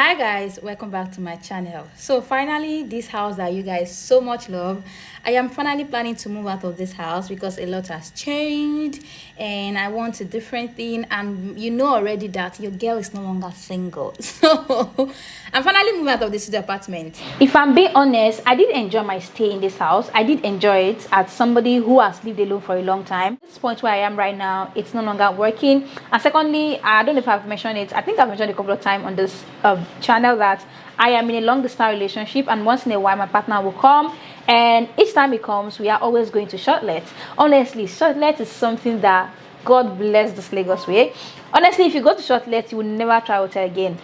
Hi guys, welcome back to my channel. So finally, this house that you guys so much love, I am finally planning to move out of this house because a lot has changed and I want a different thing, and you know already that your girl is no longer single. So I'm finally moving out of this apartment. If I'm being honest, I did enjoy my stay in this house. I did enjoy it as somebody who has lived alone for a long time. At this point where I am right now, it's no longer working. And secondly, I don't know if I've mentioned it. I think I've mentioned it a couple of times on this channel that I am in a long distance relationship, and once in a while my partner will come, and each time he comes we are always going to shortlets. Honestly, shortlets is something that God bless this Lagos way. Honestly, if you go to shortlets you will never try hotel again.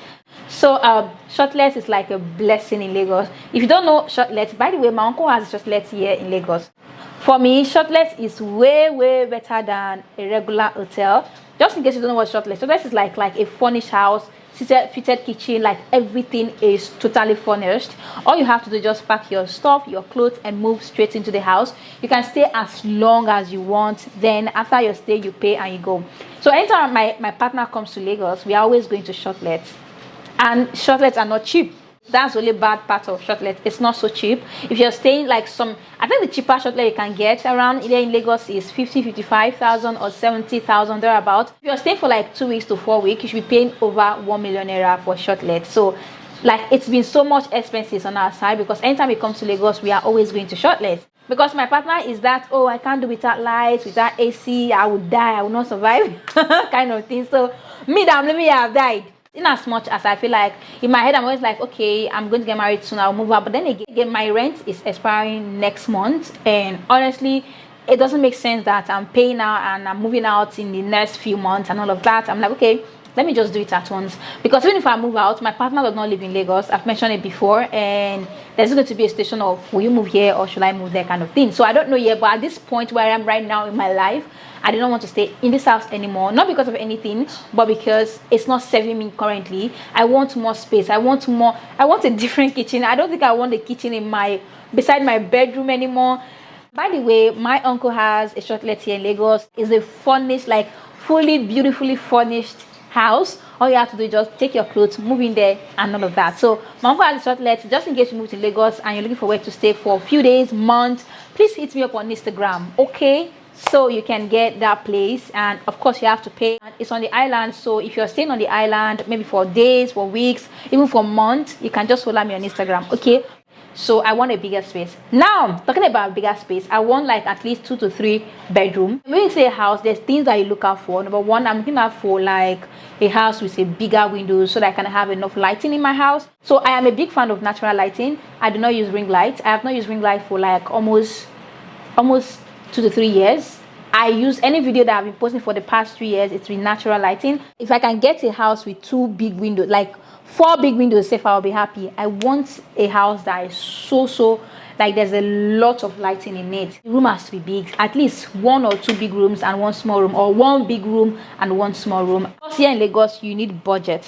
So shortlets is like a blessing in Lagos. If you don't know shortlets, by the way, my uncle has shortlets here in Lagos. For me, shortlets is way better than a regular hotel. Just in case you don't know what shortlets is like a furnished house, fitted kitchen, like everything is totally furnished. All you have to do is just pack your stuff, your clothes, and move straight into the house. You can stay as long as you want, then after your stay you pay and you go. So anytime my partner comes to Lagos, we are always going to shortlets, and shortlets are not cheap. That's the only bad part of shortlet. It's not so cheap. If you're staying like I think the cheapest shortlet you can get around here in Lagos is 55,000 or 70,000 thereabout. If you're staying for like 2 weeks to 4 weeks, you should be paying over 1 million naira for shortlet. So like it's been so much expenses on our side, because anytime it comes to Lagos we are always going to shortlets. Because my partner is that, oh, I can't do without lights, without AC, I would die, I will not survive kind of thing. So me that I'm living here, I've died. In as much as I feel like in my head I'm always like, okay, I'm going to get married soon, I'll move out. But then again, my rent is expiring next month, and honestly it doesn't make sense that I'm paying now and I'm moving out in the next few months and all of that. I'm like, okay, let me just do it at once, because even if I move out, my partner does not live in Lagos. I've mentioned it before, and there's going to be a station of, will you move here or should I move there kind of thing. So I don't know yet, but at this point where I am right now in my life, I do not want to stay in this house anymore. Not because of anything, but because it's not serving me currently. I want more space. I want a different kitchen. I don't think I want the kitchen beside my bedroom anymore. By the way, my uncle has a shortlet here in Lagos. It's a furnished, like fully beautifully furnished house. All you have to do is just take your clothes, move in there, and all of that. So my uncle has a shortlet. Just in case you move to Lagos and you're looking for where to stay for a few days, months, please hit me up on Instagram, okay? So you can get that place, and of course you have to pay. It's on the island, so if you're staying on the island maybe for days, for weeks, even for months, you can just follow me on Instagram, okay? So I want a bigger space. Now talking about bigger space, I want like at least 2 to 3 bedroom. When you say a house, there's things that you look out for. Number one, I'm looking out for like a house with a bigger window so that I can have enough lighting in my house. So I am a big fan of natural lighting. I do not use ring lights. I have not used ring light for like almost 2 to 3 years. I use any video that I've been posting for the past 3 years, it's been natural lighting. If I can get a house with 2 big windows, like 4 big windows, safe, I'll be happy. I want a house that is so like there's a lot of lighting in it. The room has to be big, at least 1 or 2 big rooms and 1 small room, or 1 big room and 1 small room. Because here in Lagos you need budget.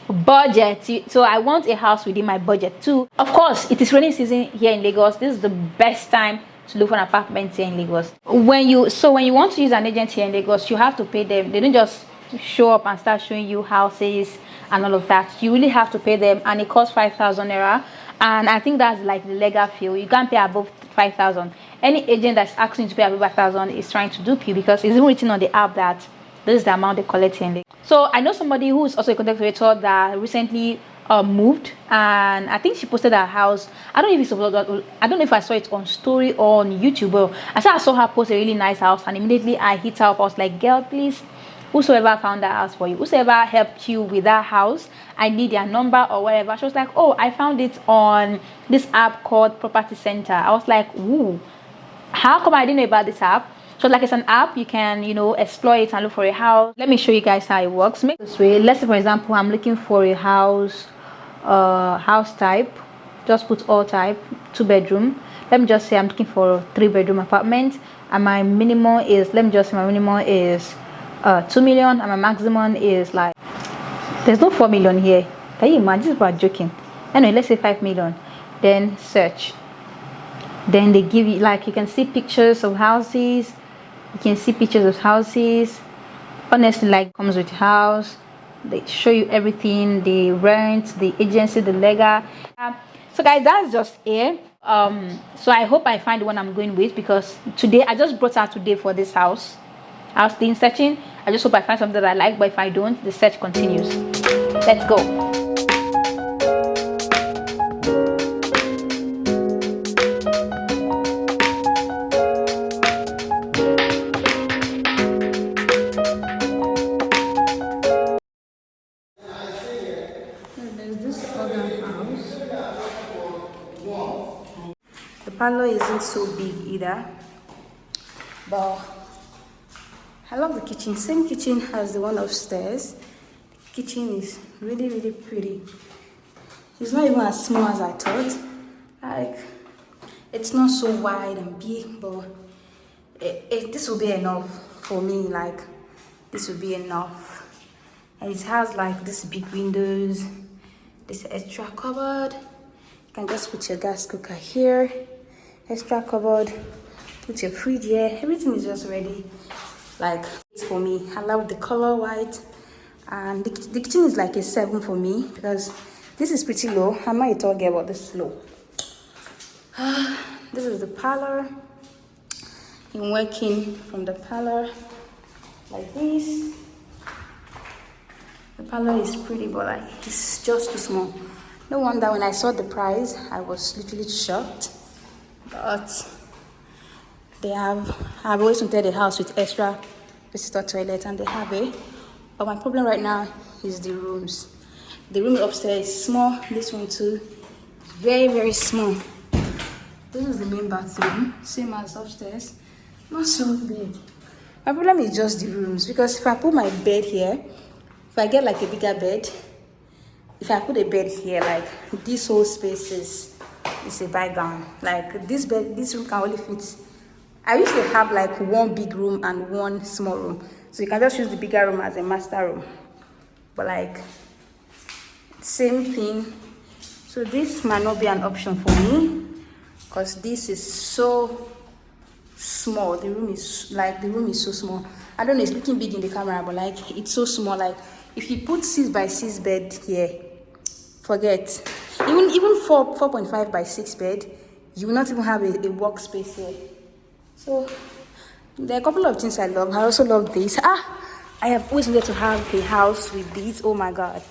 So I want a house within my budget too. Of course, it is rainy season here in Lagos. This is the best time to look for an apartment here in Lagos. When you want to use an agent here in Lagos, you have to pay them. They don't just show up and start showing you houses and all of that. You really have to pay them, and it costs 5,000 naira, and I think that's like the legal fee. You can't pay above 5,000. Any agent that's asking you to pay above 5,000 is trying to dupe you, because it's written on the app that this is the amount they collect here in Lagos. So I know somebody who is also a content creator that recently moved, and I think she posted her house. I don't know if I saw it on story or on YouTube, but I saw her post a really nice house, and immediately I hit her up. I was like, girl, please, whosoever found that house for you, whosoever helped you with that house, I need their number or whatever. She was like, oh, I found it on this app called Property Center. I was like, ooh, how come I didn't know about this app? So like, it's an app, you can, explore it and look for a house. Let me show you guys how it works. Make this way. Let's say for example I'm looking for a house type. Just put all type, 2 bedroom. Let me just say I'm looking for a 3 bedroom apartment, and my minimum is, let me just say my minimum is 2 million, and my maximum is like, there's no 4 million here. Can you imagine? People are joking. Anyway, let's say 5 million. Then search. Then they give you, like, you can see pictures of houses. Honestly, like, comes with house, They show you everything, the rent, the agency, the legal. So guys, that's just it. So I hope I find the one I'm going with, because today I just brought out today for this house. I was still searching. I just hope I find something that I like, but if I don't, the search continues. Let's go. There's this other house. The parlor isn't so big either, but I love the kitchen. Same kitchen as the one upstairs. The kitchen is really, really pretty. It's not even as small as I thought. Like, it's not so wide and big, but this will be enough for me. Like, this will be enough. And it has like this big windows, this extra cupboard. You can just put your gas cooker here, extra cupboard, put your fridge here. Everything is just ready. Like, it's for me. I love the color white, and the kitchen is like a 7 for me, because this is pretty low. I'm not a tall girl, but this is low. This is the parlor. I'm working from the parlor like this. The parlor is pretty, but like, it's just too small. No wonder when I saw the price, I was literally shocked. But I've always wanted a house with extra visitor toilet, and they have it. But my problem right now is the rooms. The room upstairs is small. This one too, very, very small. This is the main bathroom, same as upstairs. Not so big. My problem is just the rooms, because if I put my bed here, if I get like a bigger bed, if I put a bed here, like this whole space is a bygone. Like this room can only fit. I used to have like one big room and one small room, so you can just use the bigger room as a master room. But like, same thing. So this might not be an option for me, because this is so small. The room is so small. I don't know, it's looking big in the camera, but like, it's so small. Like, if you put 6x6 bed here, forget. Even 4.5 by 6 bed, you will not even have a workspace here. So there are a couple of things I love. I also love this. I have always wanted to have a house with this. Oh my god,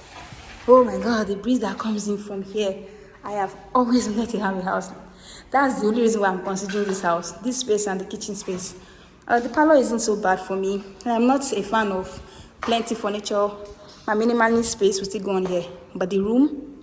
the breeze that comes in from here. I have always wanted to have a house. That's the only reason why I'm considering this house, this space and the kitchen space. The parlor isn't so bad for me. I'm not a fan of plenty furniture. My minimalist space will still go on here, but the room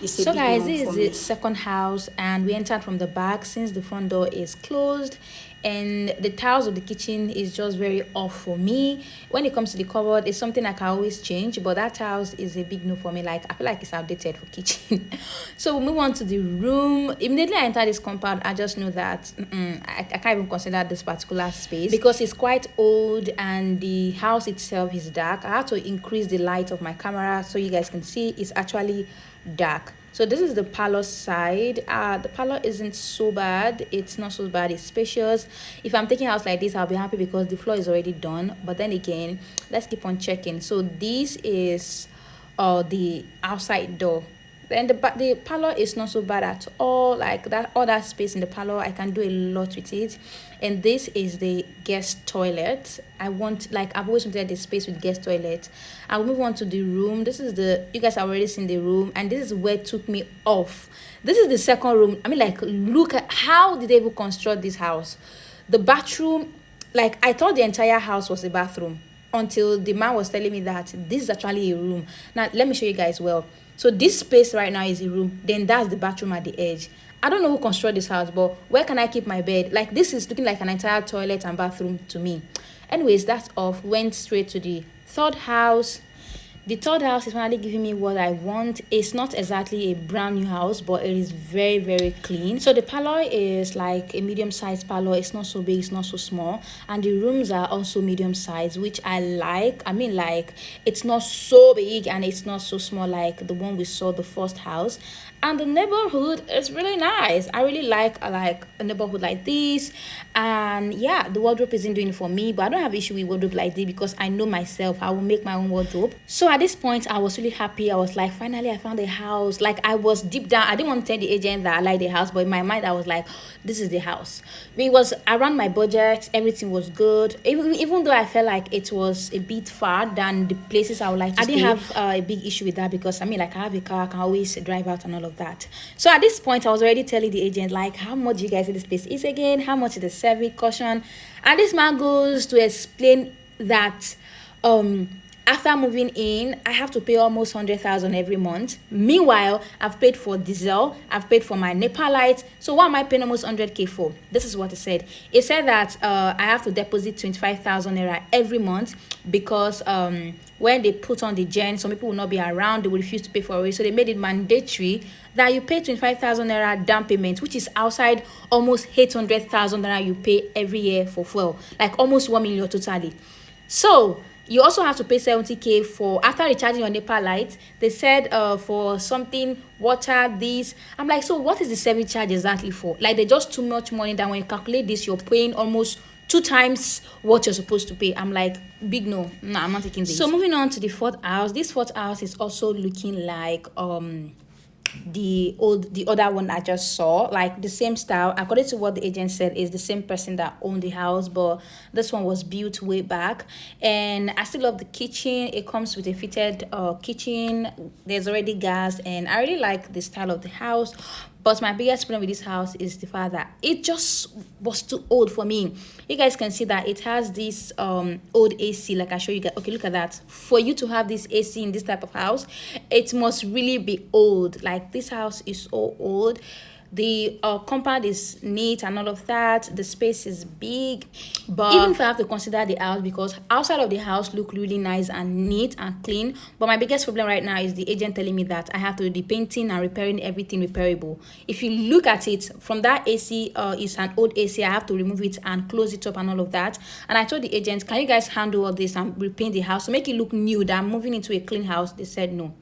is a big one for me. So guys, this is the second house, and we entered from the back since the front door is closed, and the tiles of the kitchen is just very off for me. When it comes to the cupboard, it's something I can always change, but that tiles is a big no for me. Like, I feel like it's outdated for kitchen. So we move on to the room. Immediately I entered this compound, I just knew that I can't even consider this particular space, because it's quite old and the house itself is dark. I had to increase the light of my camera so you guys can see it's actually dark. So this is the parlor side. The parlor isn't so bad. It's not so bad. It's spacious. If I'm taking a house like this, I'll be happy because the floor is already done. But then again, let's keep on checking. So this is the outside door. Then the parlor is not so bad at all. Like that, all that space in the parlor, I can do a lot with it. And this is the guest toilet. I've always wanted the space with guest toilet. I'll move on to the room. This is you guys have already seen the room, and this is where it took me off. This is the second room. I mean, like, look at how did they even construct this house. The bathroom, like, I thought the entire house was a bathroom until the man was telling me that this is actually a room. Now let me show you guys well. So this space right now is a room, then that's the bathroom at the edge. I don't know who constructed this house, but where can I keep my bed? Like, this is looking like an entire toilet and bathroom to me. Anyways, that's off. Went straight to the third house. The third house is finally giving me what I want. It's not exactly a brand new house, but it is very, very clean. So the parlor is like a medium-sized parlor. It's not so big, it's not so small. And the rooms are also medium-sized, which I like. I mean, like, it's not so big and it's not so small like the one we saw the first house. And the neighborhood is really nice. I really like a neighborhood like this. And yeah, the wardrobe isn't doing it for me, but I don't have issue with wardrobe like this because I know myself. I will make my own wardrobe. So at this point I was really happy. I was like, finally I found a house. Like, I was deep down, I didn't want to tell the agent that I like the house, but in my mind I was like, this is the house. It was around my budget, everything was good. Even though I felt like it was a bit far than the places I would like to stay. I didn't have a big issue with that because I mean, like, I have a car, I can always drive out and all of that. So at this point I was already telling the agent, like, how much do you guys say this place is again, how much is the service caution? And this man goes to explain that after moving in I have to pay almost 100,000 every month. Meanwhile, I've paid for diesel, I've paid for my NEPA lights. So what am I paying almost 100k for? This is what he said. He said that I have to deposit 25,000 naira every month because when they put on the gen, some people will not be around, they will refuse to pay for it. So they made it mandatory that you pay 25,000 naira down payment, which is outside almost 800,000 naira you pay every year for fuel, like almost 1 million totally. So you also have to pay 70k for after recharging your NEPA light. They said for something, water, this. I'm like, so what is the service charge exactly for? Like, they're just too much money that when you calculate this, you're paying almost 2 times what you're supposed to pay. I'm like, big no, I'm not taking this. So moving on to the fourth house. This fourth house is also looking like the other one I just saw, like the same style. According to what the agent said, is the same person that owned the house, but this one was built way back. And I still love the kitchen. It comes with a fitted kitchen. There's already gas, and I really like the style of the house. But my biggest problem with this house is the fact that it just was too old for me. You guys can see that it has this old AC, like I show you guys. Okay, look at that. For you to have this AC in this type of house, it must really be old. Like, this house is so old. The compound is neat and all of that. The space is big, but even if I have to consider the house, because outside of the house look really nice and neat and clean, but my biggest problem right now is the agent telling me that I have to do the painting and repairing everything repairable. If you look at it from that AC, is an old AC. I have to remove it and close it up and all of that. And I told the agent, can you guys handle all this and repaint the house to make it look new, that I'm moving into a clean house? They said no,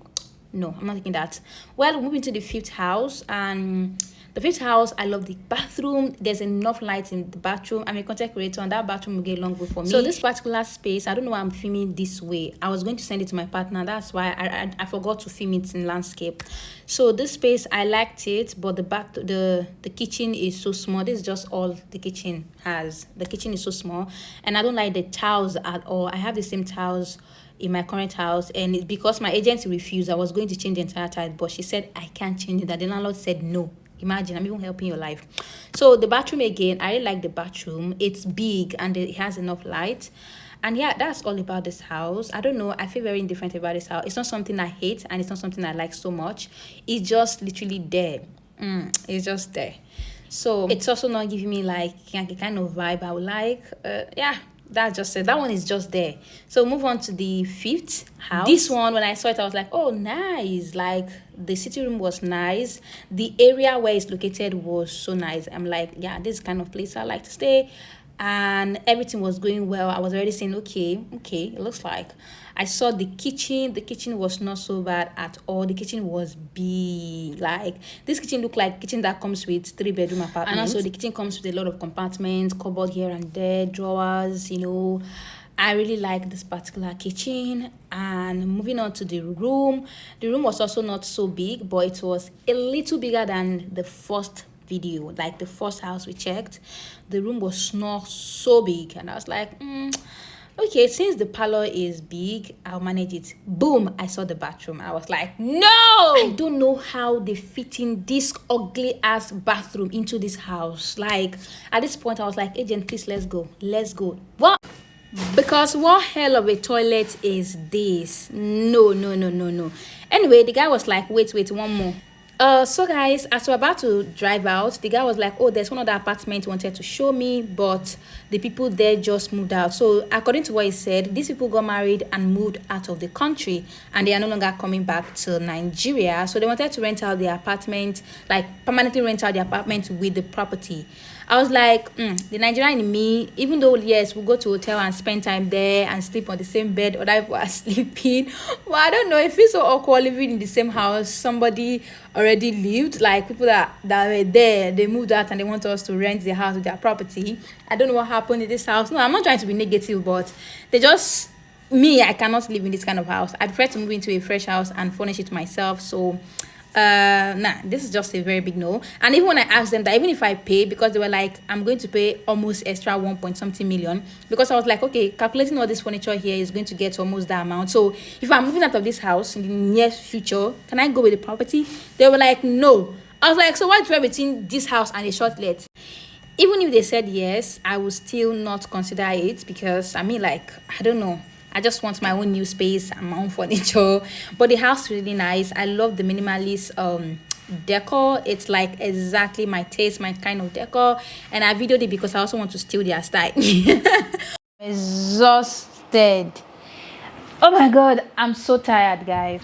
I'm not taking that. Well, moving to the fifth house. And the fifth house, I love the bathroom. There's enough light in the bathroom. I'm a content creator, and that bathroom will get long way for me. So this particular space, I don't know why I'm filming this way. I was going to send it to my partner. That's why I forgot to film it in landscape. So this space, I liked it, but the kitchen is so small. This is just all the kitchen has. The kitchen is so small, and I don't like the tiles at all. I have the same tiles in my current house, and it's because my agency refused. I was going to change the entire tile, but she said I can't change it. That the landlord said no. Imagine, I'm even helping your life. So the bathroom, again, I really like the bathroom. It's big and it has enough light. And yeah, that's all about this house. I don't know, I feel very indifferent about this house. It's not something I hate, and it's not something I like so much. It's just literally there. It's just there. So it's also not giving me like a kind of vibe I would like. Yeah, that's just it. That one is just there. So move on to the fifth house. This one, when I saw it, I was like, oh, nice. Like, the sitting room was nice. The area where it's located was so nice. I'm like, yeah, this kind of place I like to stay. And everything was going well. I was already saying, okay, it looks like. I saw the kitchen. The kitchen was not so bad at all. The kitchen was big. Like, this kitchen looked like kitchen that comes with 3-bedroom apartment. And also the kitchen comes with a lot of compartments, cupboard here and there, drawers, you know. I really like this particular kitchen. And moving on to the room was also not so big, but it was a little bigger than the first video, like the first house we checked. The room was not so big, and I was like, okay, since the parlor is big, I'll manage it. Boom, I saw the bathroom. I was like, no, I don't know how they fit in this ugly ass bathroom into this house. Like, at this point I was like, agent, please, let's go. What? Because what hell of a toilet is this? No. Anyway, the guy was like, wait, one more. So guys, as we're about to drive out, the guy was like, "Oh, there's one other apartment he wanted to show me, but the people there just moved out." So according to what he said, these people got married and moved out of the country, and they are no longer coming back to Nigeria. So they wanted to rent out the apartment, like permanently rent out the apartment with the property. I was like, the Nigerian in me, even though yes, we go to hotel and spend time there and sleep on the same bed, other people are sleeping. But I don't know, it feels so awkward living in the same house. Somebody already lived, like people that were there, they moved out and they want us to rent the house with their property. I don't know what happened in this house. No, I'm not trying to be negative, but they just me, I cannot live in this kind of house. I prefer to move into a fresh house and furnish it myself. So nah, this is just a very big no. And even when I asked them that, even if I pay, because they were like, I'm going to pay almost extra 1 point something million, because I was like, okay, calculating all this furniture here is going to get almost that amount. So if I'm moving out of this house in the near future, can I go with the property? They were like, no. I was like, so what's the between this house and a shortlet? Even if they said yes, I would still not consider it, because I mean, like, I don't know, I just want my own new space and my own furniture. But the house is really nice. I love the minimalist decor. It's like exactly my taste, my kind of decor. And I videoed it because I also want to steal their style. Exhausted. Oh my god, I'm so tired, guys.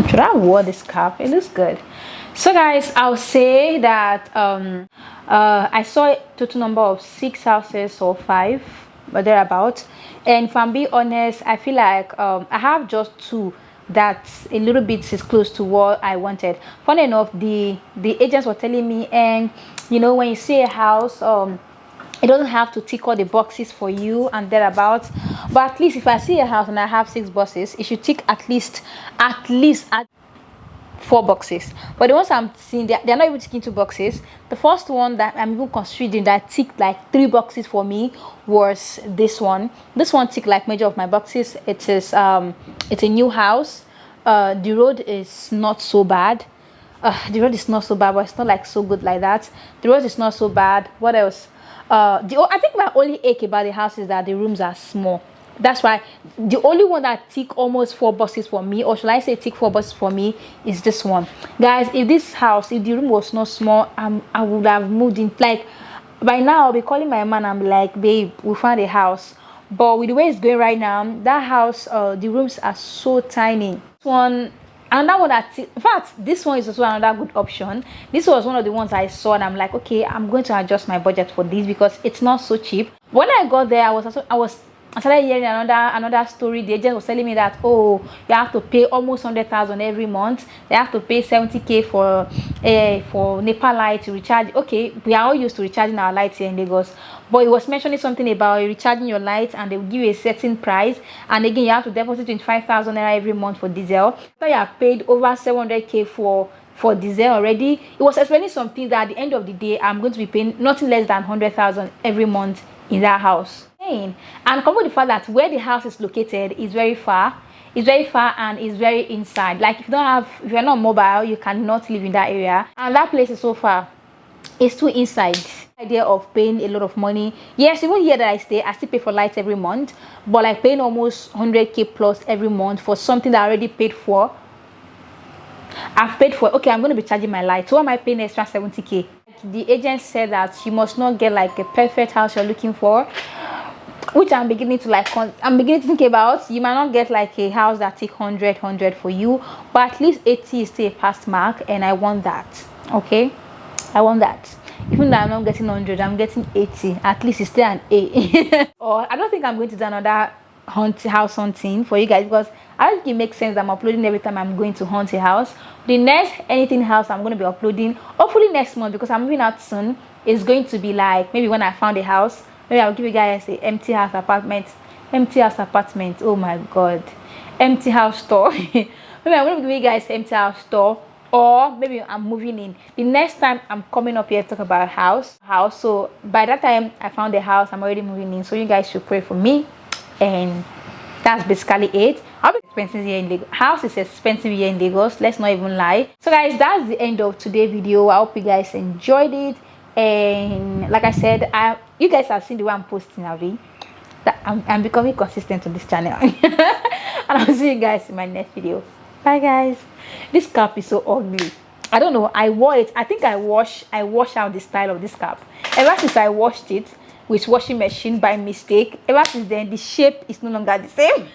Should I wear this cap? It looks good. So guys, I'll say that I saw a total number of 6 houses or 5, but thereabout. And if I'm being honest, I feel like I have just 2 that a little bit is close to what I wanted. Funny enough, the agents were telling me, and you know, when you see a house, it doesn't have to tick all the boxes for you and thereabouts. But at least if I see a house and I have 6 boxes, it should tick at least 4 boxes. But the ones I'm seeing, they're not even ticking 2 boxes. The first one that I'm even considering that ticked like 3 boxes for me was this one. This one ticked like major of my boxes. It is it's a new house. The road is not so bad. The road is not so bad, but it's not like so good like that. The road is not so bad. What else? I think my only ache about the house is that the rooms are small. That's why the only one that tick almost 4 boxes for me, or should I say tick 4 boxes for me, is this one. Guys, if this house, if the room was not small, I would have moved in. Like by now I'll be calling my man. I'm like, babe, we found a house. But with the way it's going right now, that house, the rooms are so tiny. This one, another one that, in fact, this one is also another good option. This was one of the ones I saw and I'm like, okay, I'm going to adjust my budget for this because it's not so cheap. When I got there, I started hearing another story. The agent was telling me that, oh, you have to pay almost 100,000 every month. They have to pay 70k for NEPA light to recharge. Okay, we are all used to recharging our lights here in Lagos, but it was mentioning something about recharging your lights and they will give you a certain price, and again you have to deposit 25,000 naira every month for diesel. So you have paid over 700k for diesel already. It was explaining something that at the end of the day I'm going to be paying nothing less than 100,000 every month in that house. And come with the fact that where the house is located is very far. It's very far and it's very inside. Like if you're not mobile, you cannot live in that area. And that place is so far. It's too inside. The idea of paying a lot of money. Yes, even here that I stay, I still pay for lights every month. But like paying almost 100k plus every month for something that I already paid for. I've paid for. Okay, I'm going to be charging my light. So why am I paying extra 70k? The agent said that you must not get like a perfect house you're looking for, which I'm beginning to think about. You might not get like a house that take 100 for you, but at least 80 is still a past mark, and I want that. Okay, I want that. Even though I'm not getting 100, I'm getting 80. At least it's still an A. Or I don't think I'm going to do another house hunting for you guys, because I don't think it makes sense I'm uploading every time I'm going to hunt a house. The next anything house I'm going to be uploading, hopefully next month, because I'm moving out soon, is going to be like maybe when I found a house. Maybe I'll give you guys a empty house apartment. Oh my god, empty house store. Maybe I'm going to give you guys empty house store, or maybe I'm moving in. The next time I'm coming up here to talk about house. So by that time I found a house, I'm already moving in. So you guys should pray for me, and that's basically it. How expensive here in Lagos? House is expensive here in Lagos. Let's not even lie. So guys, that's the end of today's video. I hope you guys enjoyed it. And like I said, you guys have seen the way I'm posting, that I'm becoming consistent on this channel. And I'll see you guys in my next video. Bye guys. This cap is so ugly. I don't know. I wore it. I think I wash out the style of this cap. Ever since I washed it with washing machine by mistake, ever since then the shape is no longer the same.